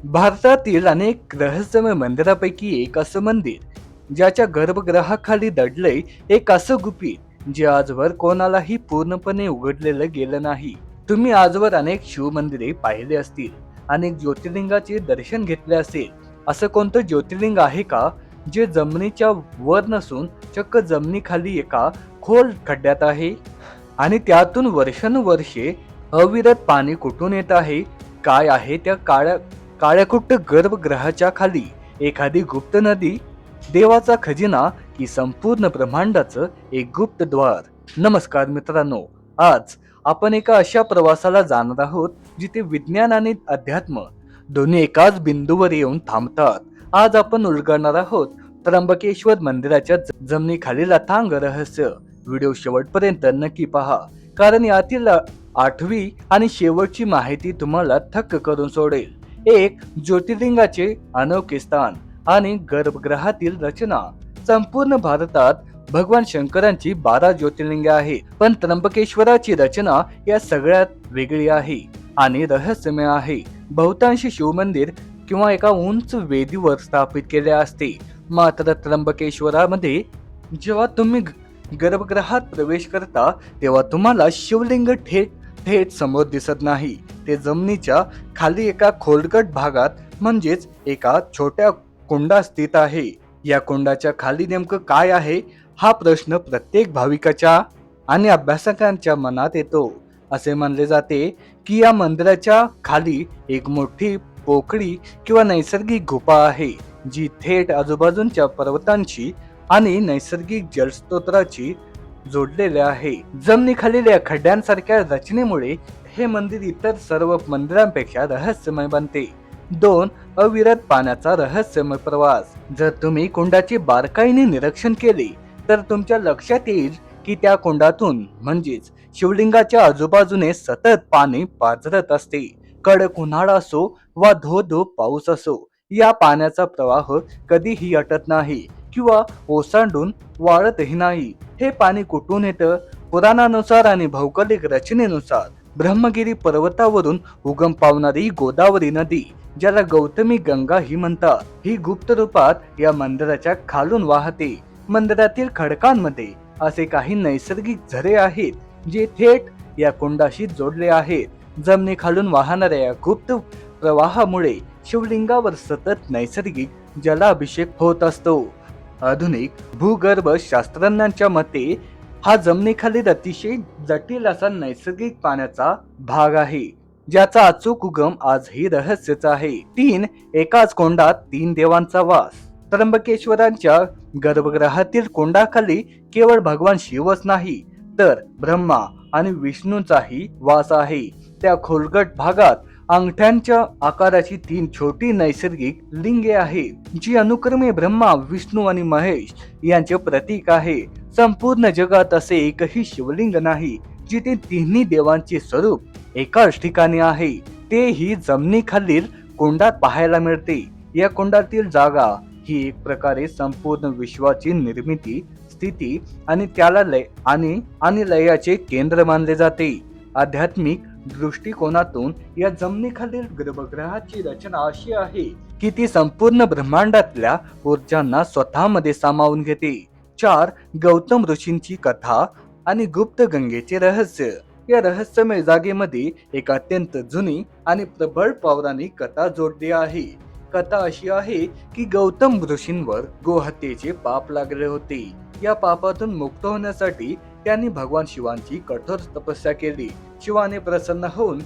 भारतातील अनेक रहस्यमय मंदिरापैकी एक असं मंदिर ज्याच्या गर्भगृहाखाली दडलंय एक असं गुपित जे आजवर कोणालाही पूर्णपणे उघडलेलं गेलं नाही. तुम्ही आजवर अनेक शिव मंदिरे पाहिले असतील, अनेक ज्योतिर्लिंगाचे दर्शन घेतले असेल. असं कोणतं ज्योतिर्लिंग आहे का जे जमिनीच्या वर नसून चक्क जमिनीखाली एका खोल खड्ड्यात आहे आणि त्यातून वर्षानुवर्षे अविरत पाणी कुठून येत आहे? काय आहे त्या काळ्याकुट्ट गर्भगृहाच्या खाली? एखादी गुप्त नदी, देवाचा खजिना, की संपूर्ण ब्रह्मांडाचं एक गुप्त द्वार? नमस्कार मित्रांनो, आज आपण एका अशा प्रवासाला जाणार आहोत जिथे विज्ञान आणि अध्यात्म दोन्ही एकाच बिंदूवर येऊन थांबतात. आज आपण उलगडणार आहोत त्र्यंबकेश्वर मंदिराच्या जमिनीखालील अथांग रहस्य. व्हिडिओ शेवटपर्यंत नक्की पहा, कारण यातील आठवी आणि शेवटची माहिती तुम्हाला थक्क करून सोडेल. एक ज्योतिर्लिंगाचे अनोखे स्थान आणि गर्भगृहातील रचना. संपूर्ण भारतात भगवान शंकरांची 12 ज्योतिर्लिंगे आहेत, पण त्र्यंबकेश्वराची रचना या सगळ्यात वेगळी आहे आणि रहस्यमय आहे. बहुतांश शिवमंदिर किंवा एका उंच वेदीवर स्थापित केले असते, मात्र त्र्यंबकेश्वरामध्ये जेव्हा तुम्ही गर्भगृहात प्रवेश करता तेव्हा तुम्हाला शिवलिंग थेट थेट समोर दिसत नाही. ते जमिनीच्या खाली एका खोलगट भागात, म्हणजेच एका छोट्या कुंडात स्थित आहे. या कुंडाच्या खाली नेमकं काय आहे हा प्रश्न प्रत्येक भाविकाच्या आणि अभ्यासकांच्या मनात येतो. असे मानले जाते की या मंदिराच्या खाली एक मोठी पोकळी किंवा नैसर्गिक गुफा आहे, जी थेट आजूबाजूच्या पर्वतांची आणि नैसर्गिक जलस्रोताची जोडलेले आहे. जमिनीखालील या खड्ड्यांसारख्या रचनेमुळे हे मंदिर इतर सर्व मंदिरांपेक्षा रहस्यमय बनते. 2. अविरत पाण्याचा रहस्यमय प्रवास. जर तुम्ही कुंडाचे बारकाईने निरीक्षण केले तर तुमच्या लक्षात येईल की त्या कुंडातून, म्हणजेच शिवलिंगाच्या आजूबाजूने सतत पाणी पाझरत असते. कडक उन्हाळा असो वा धो धो पाऊस असो, या पाण्याचा प्रवाह कधीही अटत नाही किंवा ओसांडून वाळतही नाही. हे पाणी कुठून येतं? पुराणानुसार आणि भौगोलिक रचनेनुसार ब्रह्मगिरी पर्वतावरून उगम पावणारी गोदावरी नदी, ज्याला गौतमी गंगा ही म्हणतात, ही गुप्त रूपात या मंदिराच्या खालून वाहते. मंदिरातील खडकांमध्ये असे काही नैसर्गिक झरे आहेत जे थेट या कुंडाशी जोडले आहेत. जमिनीखालून वाहणाऱ्या या गुप्त प्रवाहामुळे शिवलिंगावर सतत नैसर्गिक जलाभिषेक होत असतो. आधुनिक भूगर्भ शास्त्रज्ञांच्या मते हा जमिनीखालील अतिशय जटिल असा नैसर्गिक पाण्याचा भाग आहे, ज्याचा अचूक उगम आजही रहस्यच आहे. 3. एकाच कोंडात 3 देवांचा वास. त्र्यंबकेश्वरांच्या गर्भगृहातील कोंडाखाली केवळ भगवान शिवच नाही, तर ब्रह्मा आणि विष्णूचाही वास आहे. त्या खोलगट भागात अंगठ्यांच्या आकाराची 3 छोटी नैसर्गिक लिंगे आहेत, जी अनुक्रमे ब्रह्मा, विष्णू आणि महेश यांचे प्रतीक आहे. संपूर्ण जगात असे एकही शिवलिंग नाही जिथे तिन्ही देवांचे स्वरूप एकाच ठिकाणी आहे, तेही जमिनीखालील कुंडात पाहायला मिळते. या कुंडातील जागा ही एक प्रकारे संपूर्ण विश्वाची निर्मिती, स्थिती आणि त्याला लय आणि लयाचे केंद्र मानले जाते. आध्यात्मिक दृष्टिकोनातून या जमिनीखालील गर्भगृहाची रचना अशी आहे की ती संपूर्ण ब्रह्मांडातल्या ऊर्जांना स्वतःमध्ये सामावून घेते. 4. गौतम ऋषींची कथा आणि गुप्त गंगेचे रहस्य. या रहस्यमय जागेमध्ये एक अत्यंत जुनी आणि प्रबळ पौराणिक कथा जोडली आहे. कथा अशी आहे की गौतम ऋषींवर गोहत्येचे पाप लागले होते. या पापातून मुक्त होण्यासाठी त्यांनी भगवान शिवांची कठोर तपस्या केली. शिवाने प्रसन्न होऊन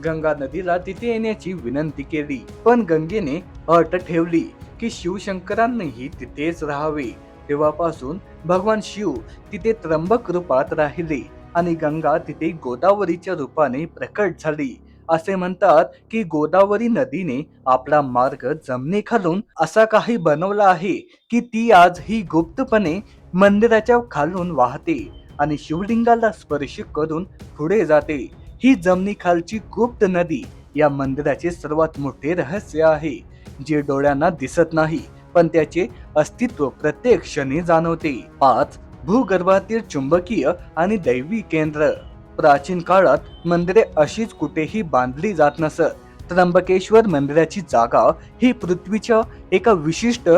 गंगा नदीला तिथे येण्याची विनंती केली, पण गंगेने अट ठेवली की शिवशंकरांनीही तिथेच राहावे. तेव्हापासून भगवान शिव तिथे त्र्यंबक रूपात राहिले आणि गंगा तिथे गोदावरीच्या रूपाने प्रकट झाली. असे म्हणतात की गोदावरी नदीने आपला मार्ग जमिनीखालून असा काही बनवला आहे की ती आजही गुप्तपणे मंदिराच्या खालून वाहते आणि शिवलिंगाला स्पर्श करून पुढे जाते. ही जमिनीखालची गुप्त नदी या मंदिराचे सर्वात मोठे रहस्य आहे, जे डोळ्यांना दिसत नाही पण त्याचे अस्तित्व प्रत्येक क्षणी जाणवते. 5. भूगर्भातील चुंबकीय आणि दैवी केंद्र. प्राचीन काळात मंदिरे अशीच कुठेही बांधली जात नसत, त्र्यंबकेश्वर मंदिराची जागा ही पृथ्वीच्या एका विशिष्ट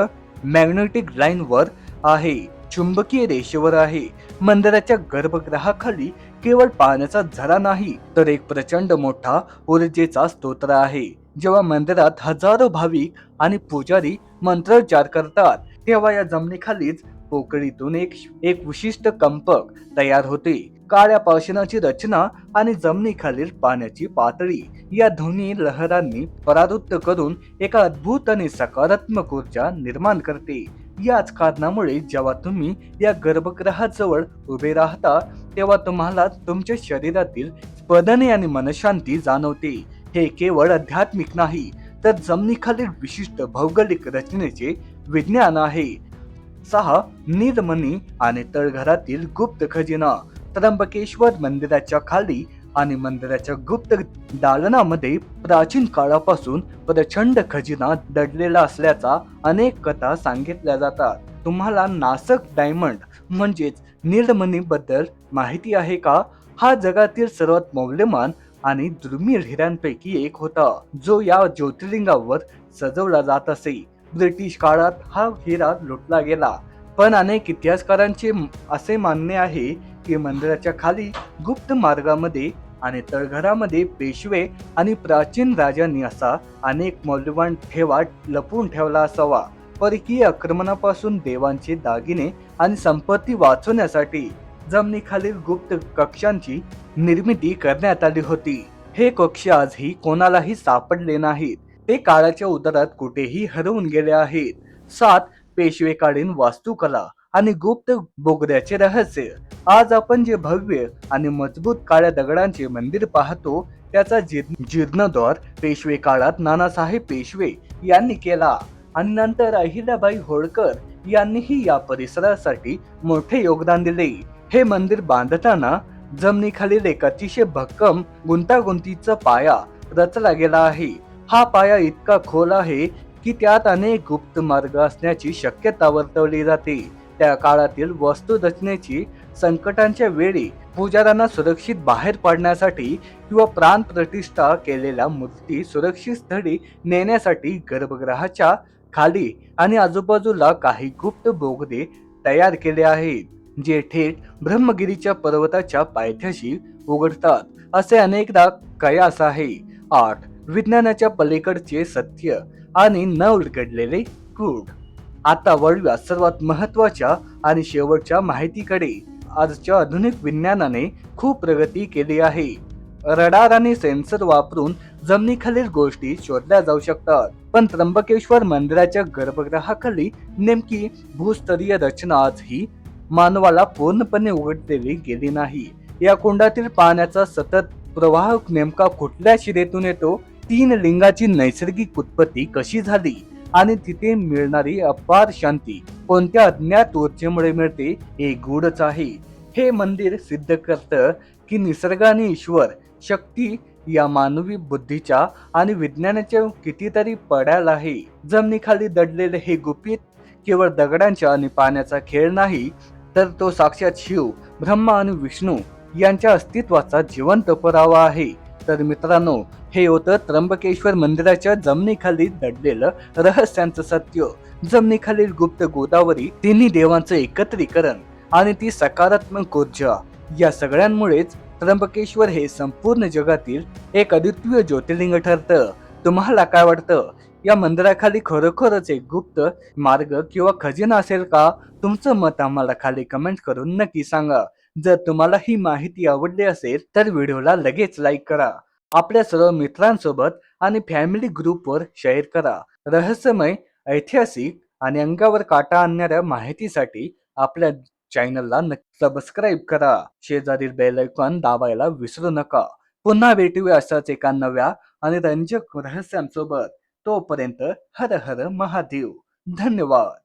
मॅग्नेटिक लाईनवर आहे, चुंबकीय रेषेवर आहे. मंदिराच्या गर्भगृहाखाली केवळ पाण्याचा झरा नाही, तर एक प्रचंड मोठा ऊर्जेचा स्तोत्र आहे. जेव्हा मंदिरात हजारो भाविक आणि पुजारी मंत्रोच्चार करतात, तेव्हा या जमिनीखालीच पोकळीतून एक एक विशिष्ट कंपक तयार होते. काळ्या पाषाणाची रचना आणि जमिनीखालील पाण्याची पातळी या दोन्ही लहरांनी परावृत्त करून एका अद्भुत आणि सकारात्मक ऊर्जा निर्माण करते. याच कारणामुळे जेव्हा तुम्ही या गर्भगृहाजवळ उभे राहता, तेव्हा तुम्हाला तुमच्या शरीरातील स्पंदने आणि मनशांती जाणवते. हे केवळ आध्यात्मिक नाही, तर जमिनीखालील विशिष्ट भौगोलिक रचनेचे विज्ञान आहे. 6. नीलमणी आणि तळघरातील गुप्त खजिना. त्र्यंबकेश्वर मंदिराच्या खाली आणि मंदिराच्या गुप्त दालनामध्ये प्राचीन काळापासून प्रचंड खजिना दडलेला असल्याचा अनेक कथा सांगितल्या जातात. तुम्हाला नासक डायमंड म्हणजेच नीलमणी बद्दल माहिती आहे का? हा जगातील सर्वात मौल्यवान आणि दुर्मिळ हिऱ्यांपैकी एक होता, जो या ज्योतिर्लिंगावर सजवला जात असे. ब्रिटिश काळात हा हिरा लुटला गेला, पण अनेक इतिहासकारांचे असे मानणे आहे की मंदिराच्या खाली गुप्त मार्गामध्ये आणि तळघरामध्ये पेशवे आणि प्राचीन राजांनी असा अनेक मौल्यवान ठेवा लपवून ठेवला असावा. परकीय आक्रमणापासून देवांचे दागिने आणि संपत्ती वाचवण्यासाठी जमिनीखालील गुप्त कक्षांची निर्मिती करण्यात आली होती. हे कक्ष आजही कोणालाही सापडले नाहीत. ते काळाच्या उदरात कुठेही हरवून गेले आहेत. 7. पेशवेकालीन वास्तुकला आणि गुप्त बोगद्याचे रहस्य. आज आपण जे भव्य आणि मजबूत काळ्या दगडांचे मंदिर पाहतो, त्याचा जीर्णोद्धार पेशवे काळात नानासाहेब पेशवे यांनी केला आणि नंतर अहिल्याबाई होळकर यांनीही या परिसरासाठी मोठे योगदान दिले. हे मंदिर बांधताना जमिनीखालील एक अतिशय भक्कम गुंतागुंतीचा पाया रचला गेला आहे. हा पाया इतका खोल आहे की त्यात अनेक गुप्त मार्ग असण्याची शक्यता वर्तवली जाते. त्या काळातील वस्तू रचनेची संकटांच्या वेळी पुजाऱ्यांना सुरक्षित बाहेर पडण्यासाठी किंवा प्राण प्रतिष्ठा केलेल्या मूर्ती सुरक्षित स्थळी नेण्यासाठी गर्भगृहाच्या खाली आणि आजूबाजूला काही गुप्त बोगदे तयार केले आहेत, जे थेट ब्रह्मगिरीच्या पर्वताच्या पायथ्याशी उघडतात, असे अनेकदा कयास आहे. 8. विज्ञानाच्या पलीकडचे सत्य आणि न उलगडलेले गूढ. आता वळूया सर्वात महत्वाच्या आणि शेवटच्या माहितीकडे. आजच्या आधुनिक विज्ञानाने खूप प्रगती केली आहे. रडार आणि सेन्सर वापरून जमिनीखालील गोष्टी शोधल्या जाऊ शकतात, पण त्र्यंबकेश्वर मंदिराच्या गर्भगृहाखाली नेमकी भूस्तरीय रचना आजही मानवाला पूर्णपणे उघडलेली गेली नाही. या कुंडातील पाण्याचा सतत प्रवाह नेमका कुठल्या शिरेतून येतो, 3 लिंगाची नैसर्गिक उत्पत्ती कशी झाली आणि तिथे मिळणारी अपार शांती कोणत्या अज्ञात ऊर्जेमुळे मिळते, हे गूढच आहे. हे मंदिर सिद्ध करतं की निसर्ग आणि ईश्वर शक्ती या मानवी बुद्धीच्या आणि विज्ञानाच्या कितीतरी पडाल आहे. जमिनीखाली दडलेले हे गुपित केवळ दगडांच्या आणि पाण्याचा खेळ नाही, तर तो साक्षात शिव, ब्रह्मा आणि विष्णू यांच्या अस्तित्वाचा जिवंत पुरावा आहे. तर मित्रांनो, हे होतं त्र्यंबकेश्वर मंदिराच्या जमिनीखाली दडलेलं रहस्यांचं सत्य. जमिनीखालील गुप्त गोदावरी, तिन्ही देवांचं एकत्रीकरण आणि ती सकारात्मक ऊर्जा, या सगळ्यांमुळेच त्र्यंबकेश्वर हे संपूर्ण जगातील एक अद्वितीय ज्योतिर्लिंग ठरतं. तुम्हाला काय वाटतं? या मंदिराखाली खरोखरच एक गुप्त मार्ग किंवा खजिना असेल का? तुमचं मत आम्हाला खाली कमेंट करून नक्की सांगा. जर तुम्हाला ही माहिती आवडली असेल तर व्हिडिओला लगेच लाईक करा. आपल्या सर्व मित्रांसोबत आणि फॅमिली ग्रुपवर शेअर करा. रहस्यमय, ऐतिहासिक आणि अंगावर काटा आणणाऱ्या माहितीसाठी आपल्या चॅनलला सबस्क्राईब करा. शेजारील बेल आयकॉन दाबायला विसरू नका. पुन्हा भेटूया अशाच एका नव्या आणि रंजक रहस्यांसोबत. तोपर्यंत हर हर महादेव. धन्यवाद.